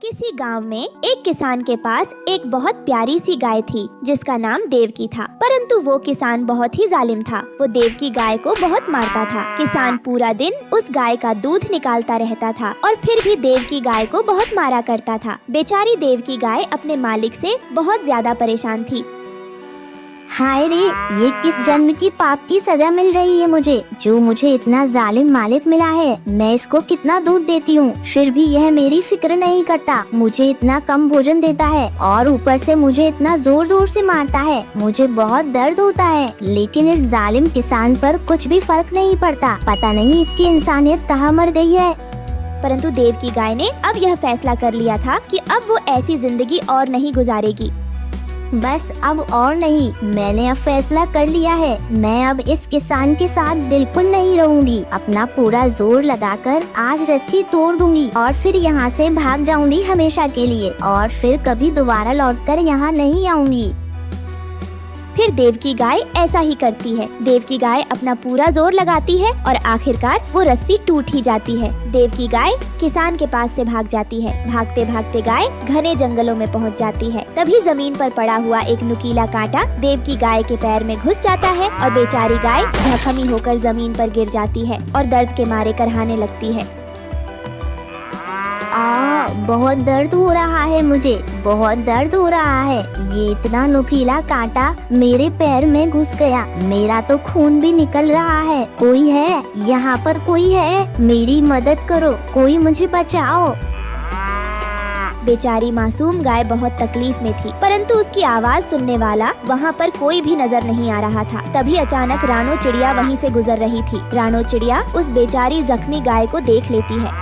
किसी गांव में एक किसान के पास एक बहुत प्यारी सी गाय थी जिसका नाम देवकी था। परंतु वो किसान बहुत ही जालिम था। वो देवकी गाय को बहुत मारता था। किसान पूरा दिन उस गाय का दूध निकालता रहता था और फिर भी देवकी गाय को बहुत मारा करता था। बेचारी देवकी गाय अपने मालिक से बहुत ज्यादा परेशान थी। हाय रे, ये किस जन्म की पाप की सजा मिल रही है मुझे, जो मुझे इतना जालिम मालिक मिला है। मैं इसको कितना दूध देती हूँ, फिर भी यह मेरी फिक्र नहीं करता। मुझे इतना कम भोजन देता है और ऊपर से मुझे इतना जोर जोर से मारता है। मुझे बहुत दर्द होता है, लेकिन इस जालिम किसान पर कुछ भी फर्क नहीं पड़ता। पता नहीं इसकी इंसानियत कहाँ मर गई है। परंतु देवकी गाय ने अब यह फैसला कर लिया था कि अब वो ऐसी जिंदगी और नहीं गुजारेगी। बस अब और नहीं, मैंने अब फैसला कर लिया है। मैं अब इस किसान के साथ बिल्कुल नहीं रहूंगी। अपना पूरा जोर लगाकर आज रस्सी तोड़ दूंगी और फिर यहाँ से भाग जाऊंगी हमेशा के लिए, और फिर कभी दोबारा लौटकर यहाँ नहीं आऊंगी। फिर देवकी गाय ऐसा ही करती है। देवकी गाय अपना पूरा जोर लगाती है और आखिरकार वो रस्सी टूट ही जाती है। देवकी गाय किसान के पास से भाग जाती है। भागते भागते गाय घने जंगलों में पहुंच जाती है। तभी जमीन पर पड़ा हुआ एक नुकीला कांटा देवकी गाय के पैर में घुस जाता है और बेचारी गाय जख्मी होकर जमीन पर गिर जाती है और दर्द के मारे करहाने लगती है। बहुत दर्द हो रहा है, मुझे बहुत दर्द हो रहा है। ये इतना नुकीला कांटा मेरे पैर में घुस गया, मेरा तो खून भी निकल रहा है। कोई है यहाँ पर, कोई है? मेरी मदद करो, कोई मुझे बचाओ। बेचारी मासूम गाय बहुत तकलीफ में थी, परंतु उसकी आवाज सुनने वाला वहाँ पर कोई भी नजर नहीं आ रहा था। तभी अचानक रानो चिड़िया वहीं से गुजर रही थी। रानो चिड़िया उस बेचारी जख्मी गाय को देख लेती है।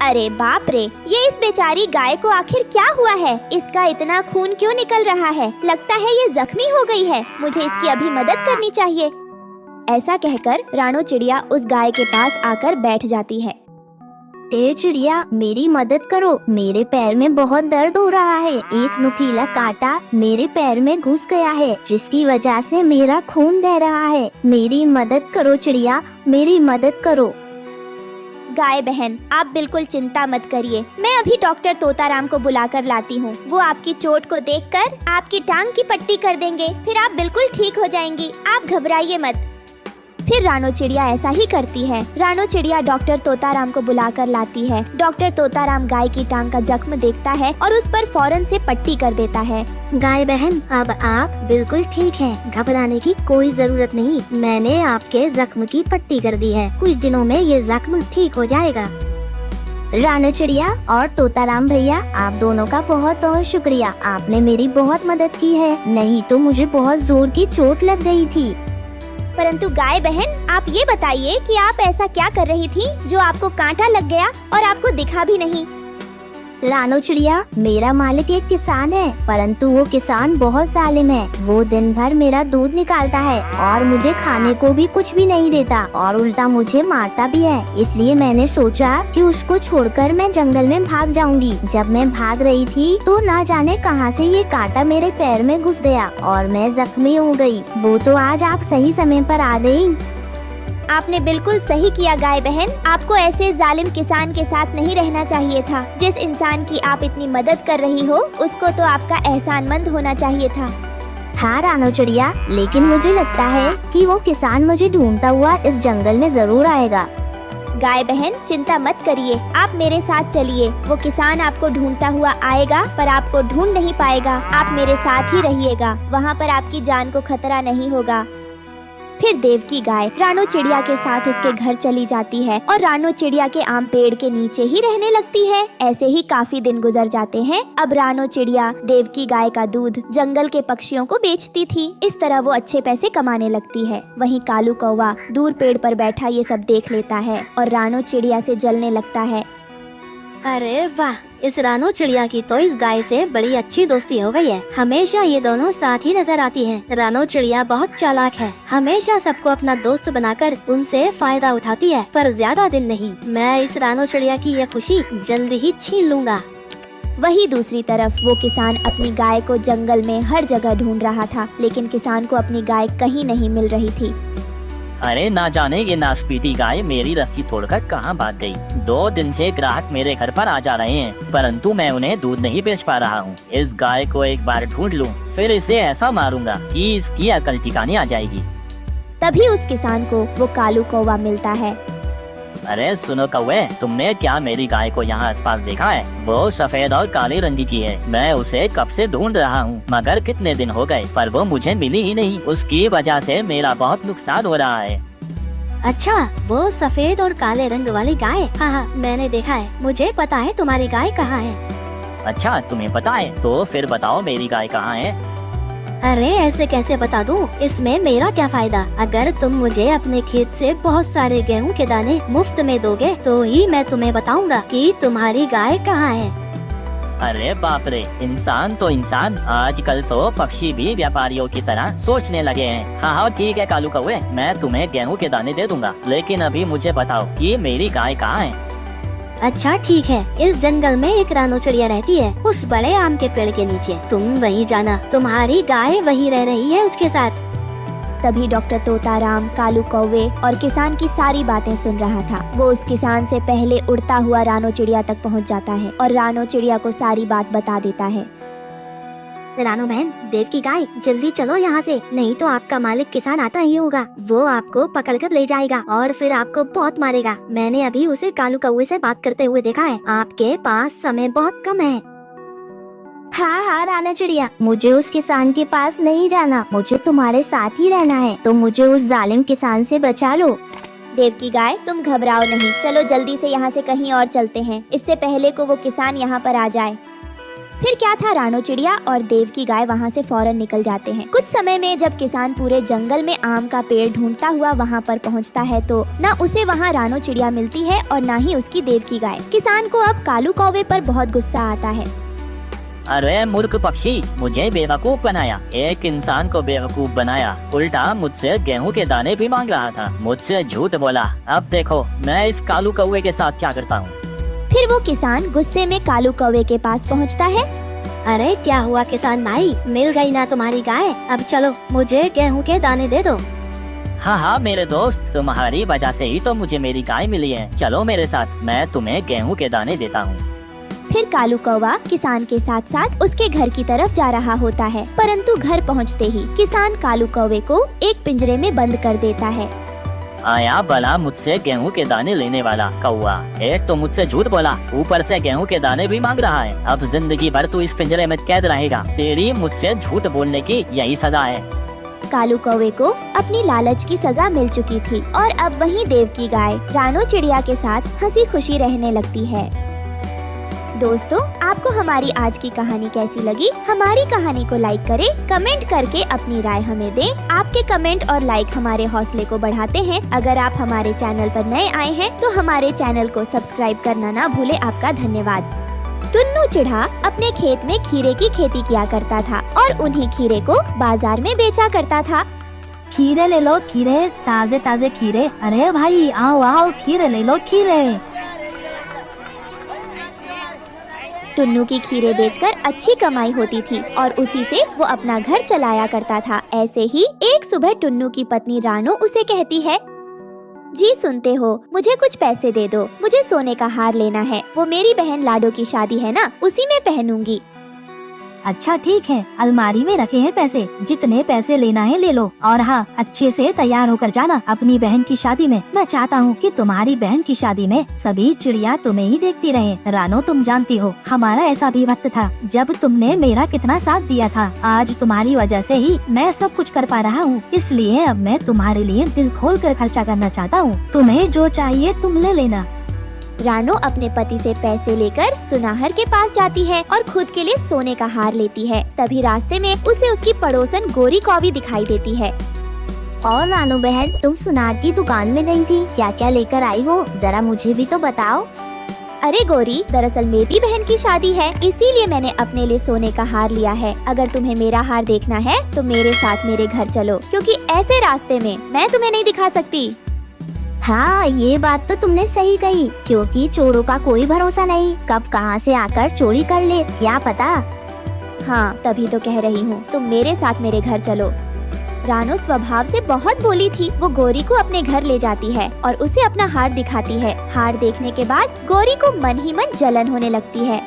अरे बाप रे, ये इस बेचारी गाय को आखिर क्या हुआ है? इसका इतना खून क्यों निकल रहा है? लगता है ये जख्मी हो गई है। मुझे इसकी अभी मदद करनी चाहिए। ऐसा कहकर रानो चिड़िया उस गाय के पास आकर बैठ जाती है। ए चिड़िया, मेरी मदद करो, मेरे पैर में बहुत दर्द हो रहा है। एक नुकीला कांटा मेरे पैर में घुस गया है, जिसकी वजह से मेरा खून बह रहा है। मेरी मदद करो चिड़िया, मेरी मदद करो। गाय बहन, आप बिल्कुल चिंता मत करिए। मैं अभी डॉक्टर तोताराम को बुलाकर लाती हूँ। वो आपकी चोट को देखकर आपकी टांग की पट्टी कर देंगे, फिर आप बिल्कुल ठीक हो जाएंगी। आप घबराइए मत। फिर रानो चिड़िया ऐसा ही करती है। रानो चिड़िया डॉक्टर तोताराम को बुलाकर लाती है। डॉक्टर तोताराम गाय की टांग का जख्म देखता है और उस पर फौरन से पट्टी कर देता है। गाय बहन, अब आप बिल्कुल ठीक हैं। घबराने की कोई जरूरत नहीं। मैंने आपके जख्म की पट्टी कर दी है। कुछ दिनों में ये जख्म ठीक हो जाएगा। रानो चिड़िया और तोताराम भैया, आप दोनों का बहुत बहुत शुक्रिया। आपने मेरी बहुत मदद की है, नहीं तो मुझे बहुत जोर की चोट लग गई थी। परंतु गाय बहन, आप ये बताइए कि आप ऐसा क्या कर रही थी जो आपको कांटा लग गया और आपको दिखा भी नहीं? रानो चिड़िया, मेरा मालिक एक किसान है, परंतु वो किसान बहुत जालिम है। वो दिन भर मेरा दूध निकालता है और मुझे खाने को भी कुछ भी नहीं देता और उल्टा मुझे मारता भी है। इसलिए मैंने सोचा कि उसको छोड़कर मैं जंगल में भाग जाऊंगी। जब मैं भाग रही थी तो ना जाने कहां से ये कांटा मेरे पैर में घुस गया और मैं जख्मी हो गई। वो तो आज आप सही समय पर आ गई। आपने बिल्कुल सही किया गाय बहन। आपको ऐसे जालिम किसान के साथ नहीं रहना चाहिए था। जिस इंसान की आप इतनी मदद कर रही हो, उसको तो आपका एहसानमंद होना चाहिए था। हाँ रानो चिड़िया, लेकिन मुझे लगता है कि वो किसान मुझे ढूंढता हुआ इस जंगल में जरूर आएगा। गाय बहन, चिंता मत करिए, आप मेरे साथ चलिए। वो किसान आपको ढूंढता हुआ आएगा, पर आपको ढूंढ नहीं पाएगा। आप मेरे साथ ही रहिएगा, वहाँ पर आपकी जान को खतरा नहीं होगा। फिर देवकी गाय रानो चिड़िया के साथ उसके घर चली जाती है और रानो चिड़िया के आम पेड़ के नीचे ही रहने लगती है। ऐसे ही काफी दिन गुजर जाते हैं। अब रानो चिड़िया देवकी गाय का दूध जंगल के पक्षियों को बेचती थी। इस तरह वो अच्छे पैसे कमाने लगती है। वहीं कालू कौवा दूर पेड़ पर बैठा ये सब देख लेता है और रानो चिड़िया से जलने लगता है। अरे वाह, इस रानो चिड़िया की तो इस गाय से बड़ी अच्छी दोस्ती हो गई है। हमेशा ये दोनों साथ ही नजर आती हैं। रानो चिड़िया बहुत चालाक है, हमेशा सबको अपना दोस्त बनाकर उनसे फायदा उठाती है, पर ज्यादा दिन नहीं। मैं इस रानो चिड़िया की यह खुशी जल्दी ही छीन लूंगा। वहीं दूसरी तरफ वो किसान अपनी गाय को जंगल में हर जगह ढूंढ रहा था, लेकिन किसान को अपनी गाय कहीं नहीं मिल रही थी। अरे ना जाने ये नाशपीती गाय मेरी रस्सी तोड़कर कहाँ भाग गई। 2 दिन से ग्राहक मेरे घर पर आ जा रहे हैं, परंतु मैं उन्हें दूध नहीं बेच पा रहा हूँ। इस गाय को एक बार ढूंढ लूँ, फिर इसे ऐसा मारूंगा कि इसकी अकल ठिकाने आ जाएगी। तभी उस किसान को वो कालू कौवा मिलता है। अरे सुनो कौवे, तुमने क्या मेरी गाय को यहाँ आसपास देखा है? वो सफेद और काले रंग की है। मैं उसे कब से ढूंढ रहा हूँ, मगर कितने दिन हो गए पर वो मुझे मिली ही नहीं। उसकी वजह से मेरा बहुत नुकसान हो रहा है। अच्छा, वो सफेद और काले रंग वाली गाय? हाँ हाँ, मैंने देखा है। मुझे पता है तुम्हारी गाय कहाँ है। अच्छा, तुम्हें पता है? तो फिर बताओ मेरी गाय कहाँ है? अरे ऐसे कैसे बता दूं? इसमें मेरा क्या फायदा? अगर तुम मुझे अपने खेत से बहुत सारे गेहूं के दाने मुफ्त में दोगे तो ही मैं तुम्हें बताऊंगा कि तुम्हारी गाय कहाँ है। अरे बाप रे, इंसान तो इंसान, आजकल तो पक्षी भी व्यापारियों की तरह सोचने लगे हैं। हाँ हाँ ठीक है कालू कौवे, मैं तुम्हें गेहूं के दाने दे दूंगा, लेकिन अभी मुझे बताओ कि मेरी गाय कहाँ है। अच्छा ठीक है, इस जंगल में एक रानो चिड़िया रहती है, उस बड़े आम के पेड़ के नीचे। तुम वहीं जाना, तुम्हारी गाय वहीं रह रही है उसके साथ। तभी डॉक्टर तोताराम कालू कौवे और किसान की सारी बातें सुन रहा था। वो उस किसान से पहले उड़ता हुआ रानो चिड़िया तक पहुंच जाता है और रानो चिड़िया को सारी बात बता देता है। रानो बहन, देव की गाय, जल्दी चलो यहाँ से, नहीं तो आपका मालिक किसान आता ही होगा। वो आपको पकड़कर ले जाएगा और फिर आपको बहुत मारेगा। मैंने अभी उसे कालू कौवे से बात करते हुए देखा है। आपके पास समय बहुत कम है। हाँ हाँ राना चिड़िया, मुझे उस किसान के पास नहीं जाना, मुझे तुम्हारे साथ ही रहना है। तो मुझे उस जालिम किसान से बचा लो। देव की गाय, तुम घबराओ नहीं, चलो जल्दी से यहाँ से कहीं और चलते हैं, इससे पहले को वो किसान यहाँ पर आ जाए। फिर क्या था, रानो चिड़िया और देव की गाय वहाँ से फौरन निकल जाते हैं। कुछ समय में जब किसान पूरे जंगल में आम का पेड़ ढूंढता हुआ वहाँ पर पहुँचता है तो न उसे वहाँ रानो चिड़िया मिलती है और न ही उसकी देव की गाय। किसान को अब कालू कौवे पर बहुत गुस्सा आता है। अरे मूर्ख पक्षी, मुझे बेवकूफ बनाया, एक इंसान को बेवकूफ बनाया, उल्टा मुझसे गेहूं के दाने भी मांग रहा था, मुझसे झूठ बोला। अब देखो मैं इस कालू कौवे के साथ क्या करता हूँ। फिर वो किसान गुस्से में कालू कौवे के पास पहुंचता है। अरे क्या हुआ किसान भाई, मिल गई ना तुम्हारी गाय? अब चलो मुझे गेहूं के दाने दे दो। हाँ हाँ मेरे दोस्त, तुम्हारी वजह से ही तो मुझे मेरी गाय मिली है। चलो मेरे साथ, मैं तुम्हें गेहूं के दाने देता हूँ। फिर कालू कौवा किसान के साथ साथ उसके घर की तरफ जा रहा होता है, परंतु घर पहुँचते ही किसान कालू कौवे को एक पिंजरे में बंद कर देता है। आया भला मुझसे गेहूं के दाने लेने वाला कौवा, एक तो मुझसे झूठ बोला, ऊपर से गेहूं के दाने भी मांग रहा है। अब जिंदगी भर तू इस पिंजरे में कैद रहेगा। तेरी मुझसे झूठ बोलने की यही सजा है। कालू कौवे को अपनी लालच की सजा मिल चुकी थी और अब वहीं देव की गाय रानो चिड़िया के साथ हंसी खुशी रहने लगती है। दोस्तों, आपको हमारी आज की कहानी कैसी लगी? हमारी कहानी को लाइक करें, कमेंट करके अपनी राय हमें दें। आपके कमेंट और लाइक हमारे हौसले को बढ़ाते हैं। अगर आप हमारे चैनल पर नए आए हैं तो हमारे चैनल को सब्सक्राइब करना ना भूले। आपका धन्यवाद। टुन्नू चिढ़ा अपने खेत में खीरे की खेती किया करता था और उन्हीं खीरे को बाजार में बेचा करता था। खीरे ले लो खीरे, ताजे ताजे खीरे। अरे भाई आओ आओ, खीरे ले लो खीरे। टुन्नू की खीरे बेचकर अच्छी कमाई होती थी और उसी से वो अपना घर चलाया करता था। ऐसे ही एक सुबह टुन्नू की पत्नी रानो उसे कहती है, जी सुनते हो, मुझे कुछ पैसे दे दो, मुझे सोने का हार लेना है, वो मेरी बहन लाडो की शादी है ना, उसी में पहनूंगी। अच्छा ठीक है, अलमारी में रखे हैं पैसे, जितने पैसे लेना है ले लो, और हाँ अच्छे से तैयार होकर जाना अपनी बहन की शादी में। मैं चाहता हूँ कि तुम्हारी बहन की शादी में सभी चिड़िया तुम्हें ही देखती रहे। रानो तुम जानती हो हमारा ऐसा भी वक्त था जब तुमने मेरा कितना साथ दिया था। आज तुम्हारी वजह से ही मैं सब कुछ कर पा रहा हूँ, इसलिए अब मैं तुम्हारे लिए दिल खोल कर खर्चा करना चाहता हूँ। तुम्हें जो चाहिए तुम ले लेना। रानो अपने पति से पैसे लेकर सुनाहर के पास जाती है और खुद के लिए सोने का हार लेती है। तभी रास्ते में उसे उसकी पड़ोसन गोरी कौवी दिखाई देती है। और रानो बहन, तुम सुनार की दुकान में गई थी, क्या क्या लेकर आई हो, जरा मुझे भी तो बताओ। अरे गोरी, दरअसल मेरी बहन की शादी है, इसीलिए मैंने अपने लिए सोने का हार लिया है। अगर तुम्हें मेरा हार देखना है तो मेरे साथ मेरे घर चलो, क्योंकि ऐसे रास्ते में मैं तुम्हें नहीं दिखा सकती। हाँ ये बात तो तुमने सही कही, क्योंकि चोरों का कोई भरोसा नहीं, कब कहाँ से आकर चोरी कर ले क्या पता। हाँ तभी तो कह रही हूँ, तुम मेरे साथ मेरे घर चलो। रानो स्वभाव से बहुत भोली थी। वो गौरी को अपने घर ले जाती है और उसे अपना हार दिखाती है। हार देखने के बाद गौरी को मन ही मन जलन होने लगती है।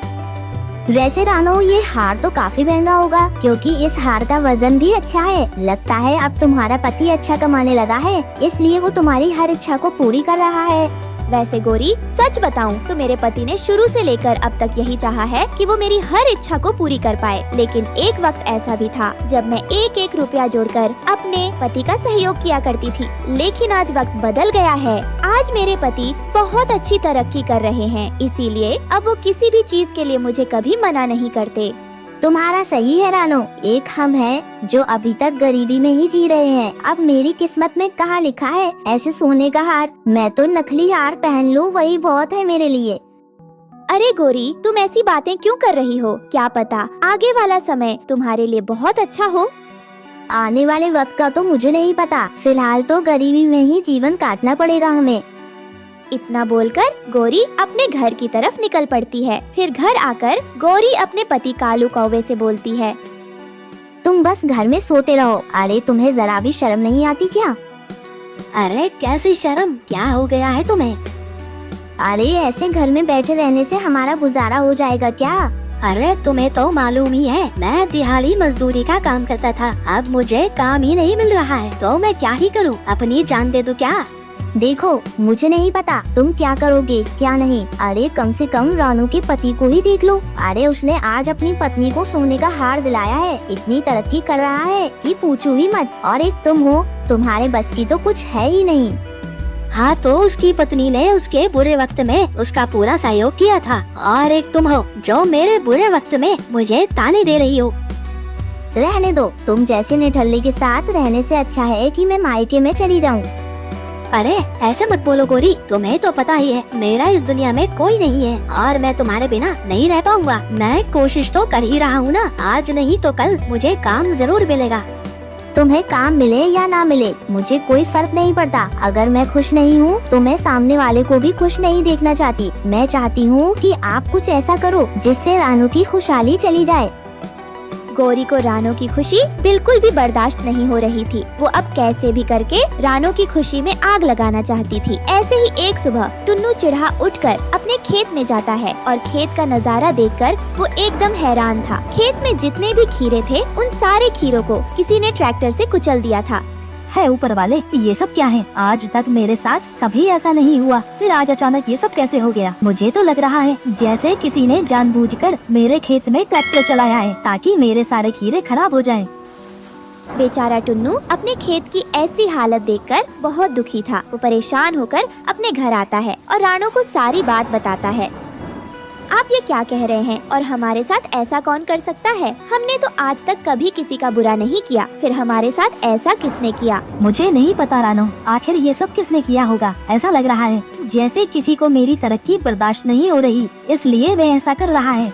वैसे रानो, ये हार तो काफी महंगा होगा, क्योंकि इस हार का वजन भी अच्छा है। लगता है अब तुम्हारा पति अच्छा कमाने लगा है, इसलिए वो तुम्हारी हर इच्छा को पूरी कर रहा है। वैसे गौरी, सच बताऊं तो मेरे पति ने शुरू से लेकर अब तक यही चाहा है कि वो मेरी हर इच्छा को पूरी कर पाए। लेकिन एक वक्त ऐसा भी था जब मैं एक एक रुपया जोड़कर अपने पति का सहयोग किया करती थी। लेकिन आज वक्त बदल गया है। आज मेरे पति बहुत अच्छी तरक्की कर रहे हैं, इसीलिए अब वो किसी भी चीज के लिए मुझे कभी मना नहीं करते। तुम्हारा सही है रानो। एक हम हैं जो अभी तक गरीबी में ही जी रहे हैं। अब मेरी किस्मत में कहाँ लिखा है ऐसे सोने का हार। मैं तो नकली हार पहन लूं, वही बहुत है मेरे लिए। अरे गौरी, तुम ऐसी बातें क्यों कर रही हो? क्या पता आगे वाला समय तुम्हारे लिए बहुत अच्छा हो। आने वाले वक्त का तो मुझे नहीं पता। फिलहाल तो गरीबी में ही जीवन काटना पड़ेगा हमें। इतना बोलकर गौरी अपने घर की तरफ निकल पड़ती है। फिर घर आकर गौरी अपने पति कालू कौवे से बोलती है, तुम बस घर में सोते रहो। अरे तुम्हें जरा भी शर्म नहीं आती क्या? अरे कैसी शर्म, क्या हो गया है तुम्हें? अरे ऐसे घर में बैठे रहने से हमारा गुजारा हो जाएगा क्या? अरे तुम्हें तो मालूम ही है, मैं दिहाड़ी मजदूरी का काम करता था। अब मुझे काम ही नहीं मिल रहा है, तो मैं क्या ही करूं? अपनी जान दे दूं क्या? देखो, मुझे नहीं पता तुम क्या करोगे क्या नहीं। अरे कम से कम रानू के पति को ही देख लो। अरे उसने आज अपनी पत्नी को सोने का हार दिलाया है। इतनी तरक्की कर रहा है कि पूछो ही मत। और एक तुम हो, तुम्हारे बस की तो कुछ है ही नहीं। हाँ, तो उसकी पत्नी ने उसके बुरे वक्त में उसका पूरा सहयोग किया था। और एक तुम हो जो मेरे बुरे वक्त में मुझे ताने दे रही हो। रहने दो, तुम जैसे निठल्ले के साथ रहने से अच्छा है कि मैं मायके में चली जाऊँ। अरे ऐसे मत बोलो गौरी, तुम्हें तो पता ही है मेरा इस दुनिया में कोई नहीं है और मैं तुम्हारे बिना नहीं रह पाऊंगा। मैं कोशिश तो कर ही रहा हूँ ना। आज नहीं तो कल मुझे काम जरूर मिलेगा। तुम्हें काम मिले या ना मिले मुझे कोई फर्क नहीं पड़ता। अगर मैं खुश नहीं हूँ तो मैं सामने वाले को भी खुश नहीं देखना चाहती। मैं चाहती हूँ कि आप कुछ ऐसा करो जिससे रानू की खुशहाली चली जाए। गौरी को रानो की खुशी बिल्कुल भी बर्दाश्त नहीं हो रही थी। वो अब कैसे भी करके रानो की खुशी में आग लगाना चाहती थी। ऐसे ही एक सुबह टुन्नू चिढ़ा उठकर अपने खेत में जाता है और खेत का नजारा देखकर वो एकदम हैरान था। खेत में जितने भी खीरे थे उन सारे खीरों को किसी ने ट्रैक्टर से कुचल दिया था। है ऊपर वाले, ये सब क्या है? आज तक मेरे साथ कभी ऐसा नहीं हुआ, फिर आज अचानक ये सब कैसे हो गया? मुझे तो लग रहा है जैसे किसी ने जानबूझकर मेरे खेत में ट्रैक्टर चलाया है ताकि मेरे सारे खीरे खराब हो जाएं। बेचारा टुन्नू अपने खेत की ऐसी हालत देखकर बहुत दुखी था। वो परेशान होकर अपने घर आता है और रानो को सारी बात बताता है। आप ये क्या कह रहे हैं? और हमारे साथ ऐसा कौन कर सकता है? हमने तो आज तक कभी किसी का बुरा नहीं किया, फिर हमारे साथ ऐसा किसने किया? मुझे नहीं पता रानो, आखिर ये सब किसने किया होगा। ऐसा लग रहा है जैसे किसी को मेरी तरक्की बर्दाश्त नहीं हो रही, इसलिए वह ऐसा कर रहा है।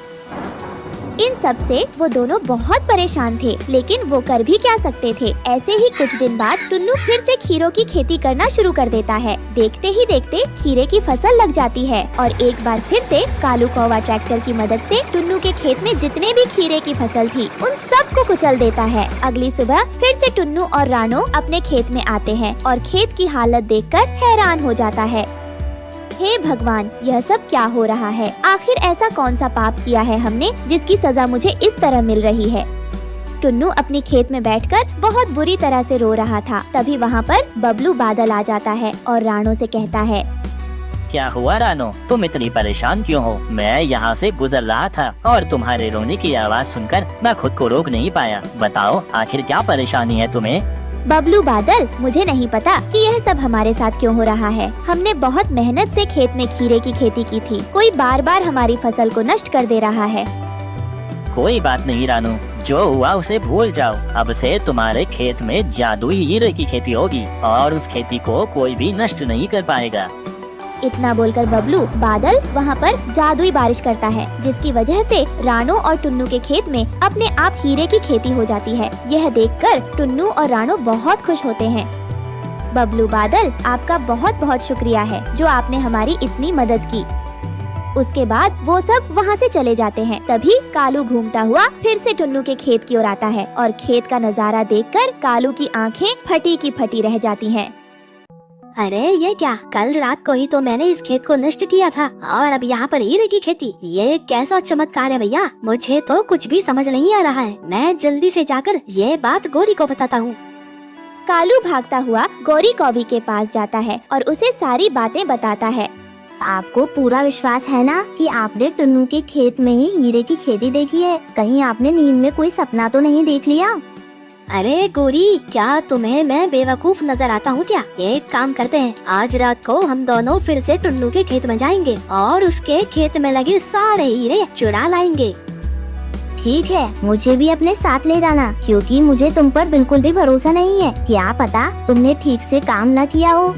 इन सब से वो दोनों बहुत परेशान थे, लेकिन वो कर भी क्या सकते थे। ऐसे ही कुछ दिन बाद टुन्नू फिर से खीरों की खेती करना शुरू कर देता है। देखते ही देखते खीरे की फसल लग जाती है और एक बार फिर से कालू कौवा ट्रैक्टर की मदद से टुन्नू के खेत में जितने भी खीरे की फसल थी उन सबको कुचल देता है। अगली सुबह फिर से टुन्नू और रानो अपने खेत में आते हैं और खेत की हालत देखकर हैरान हो जाता है। हे भगवान, यह सब क्या हो रहा है? आखिर ऐसा कौन सा पाप किया है हमने जिसकी सजा मुझे इस तरह मिल रही है? टुन्नू अपनी खेत में बैठकर बहुत बुरी तरह से रो रहा था। तभी वहाँ पर बबलू बादल आ जाता है और रानो से कहता है, क्या हुआ रानो, तुम इतनी परेशान क्यों हो? मैं यहाँ से गुजर रहा था और तुम्हारे रोने की आवाज़ सुनकर मैं खुद को रोक नहीं पाया। बताओ आखिर क्या परेशानी है तुम्हें? बबलू बादल, मुझे नहीं पता कि यह सब हमारे साथ क्यों हो रहा है। हमने बहुत मेहनत से खेत में खीरे की खेती की थी, कोई बार बार हमारी फसल को नष्ट कर दे रहा है। कोई बात नहीं रानू, जो हुआ उसे भूल जाओ। अब से तुम्हारे खेत में जादुई हीरे की खेती होगी और उस खेती को कोई भी नष्ट नहीं कर पाएगा। इतना बोलकर बबलू बादल वहाँ पर जादुई बारिश करता है, जिसकी वजह से रानो और टुन्नू के खेत में अपने आप हीरे की खेती हो जाती है। यह देखकर टुन्नू और रानो बहुत खुश होते हैं। बबलू बादल, आपका बहुत बहुत शुक्रिया है जो आपने हमारी इतनी मदद की। उसके बाद वो सब वहाँ से चले जाते हैं। तभी कालू घूमता हुआ फिर से टुन्नू के खेत की ओर आता है और खेत का नजारा देखकर कालू की आंखें फटी की फटी रह जाती हैं। अरे ये क्या, कल रात को ही तो मैंने इस खेत को नष्ट किया था और अब यहाँ पर हीरे की खेती। ये कैसा चमत्कार है भैया, मुझे तो कुछ भी समझ नहीं आ रहा है। मैं जल्दी से जाकर ये बात गौरी को बताता हूँ। कालू भागता हुआ गौरी कौवी के पास जाता है और उसे सारी बातें बताता है। आपको पूरा विश्वास है ना कि आपने टुन्नू के खेत में ही हीरे की खेती देखी है? कहीं आपने नींद में कोई सपना तो नहीं देख लिया? अरे गौरी, क्या तुम्हें मैं बेवकूफ नजर आता हूँ क्या? एक काम करते हैं, आज रात को हम दोनों फिर से टुन्नू के खेत में जाएंगे और उसके खेत में लगे सारे हीरे चुरा लाएंगे। ठीक है, मुझे भी अपने साथ ले जाना, क्योंकि मुझे तुम पर बिल्कुल भी भरोसा नहीं है। क्या पता तुमने ठीक से काम न किया हो।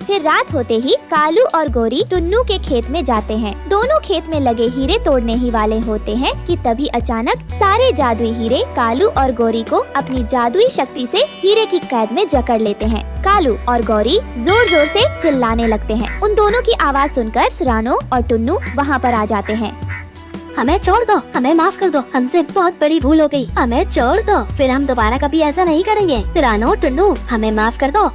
फिर रात होते ही कालू और गौरी टुन्नू के खेत में जाते हैं। दोनों खेत में लगे हीरे तोड़ने ही वाले होते हैं कि तभी अचानक सारे जादुई हीरे कालू और गौरी को अपनी जादुई शक्ति से हीरे की कैद में जकड़ लेते हैं। कालू और गौरी जोर जोर से चिल्लाने लगते हैं। उन दोनों की आवाज सुनकर रानो और टुन्नू वहाँ पर आ जाते हैं। हमें छोड़ दो, हमें माफ कर दो, हमसे बहुत बड़ी भूल हो गई, हमें छोड़ दो, फिर हम दोबारा कभी ऐसा नहीं करेंगे। रानो, टुन्नू, हमें माफ कर दो।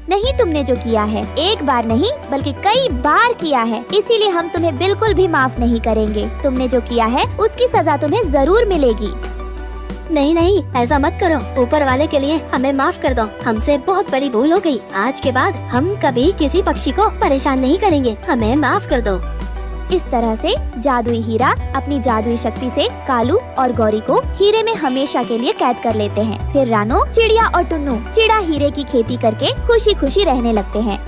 नहीं, तुमने जो किया है एक बार नहीं बल्कि कई बार किया है, इसीलिए हम तुम्हें बिल्कुल भी माफ नहीं करेंगे। तुमने जो किया है उसकी सजा तुम्हें जरूर मिलेगी। नहीं नहीं, ऐसा मत करो, ऊपर वाले के लिए हमें माफ कर दो, हमसे बहुत बड़ी भूल हो गई। आज के बाद हम कभी किसी पक्षी को परेशान नहीं करेंगे, हमें माफ कर दो। इस तरह से जादुई हीरा अपनी जादुई शक्ति से कालू और गौरी को हीरे में हमेशा के लिए कैद कर लेते हैं। फिर रानो, चिड़िया और टुन्नू चिड़ा हीरे की खेती करके खुशी खुशी रहने लगते हैं।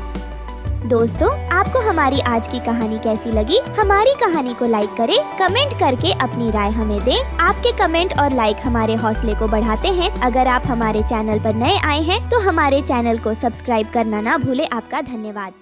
दोस्तों, आपको हमारी आज की कहानी कैसी लगी? हमारी कहानी को लाइक करें, कमेंट करके अपनी राय हमें दें। आपके कमेंट और लाइक हमारे हौसले को बढ़ाते हैं। अगर आप हमारे चैनल पर नए आए हैं तो हमारे चैनल को सब्सक्राइब करना ना भूलें। आपका धन्यवाद।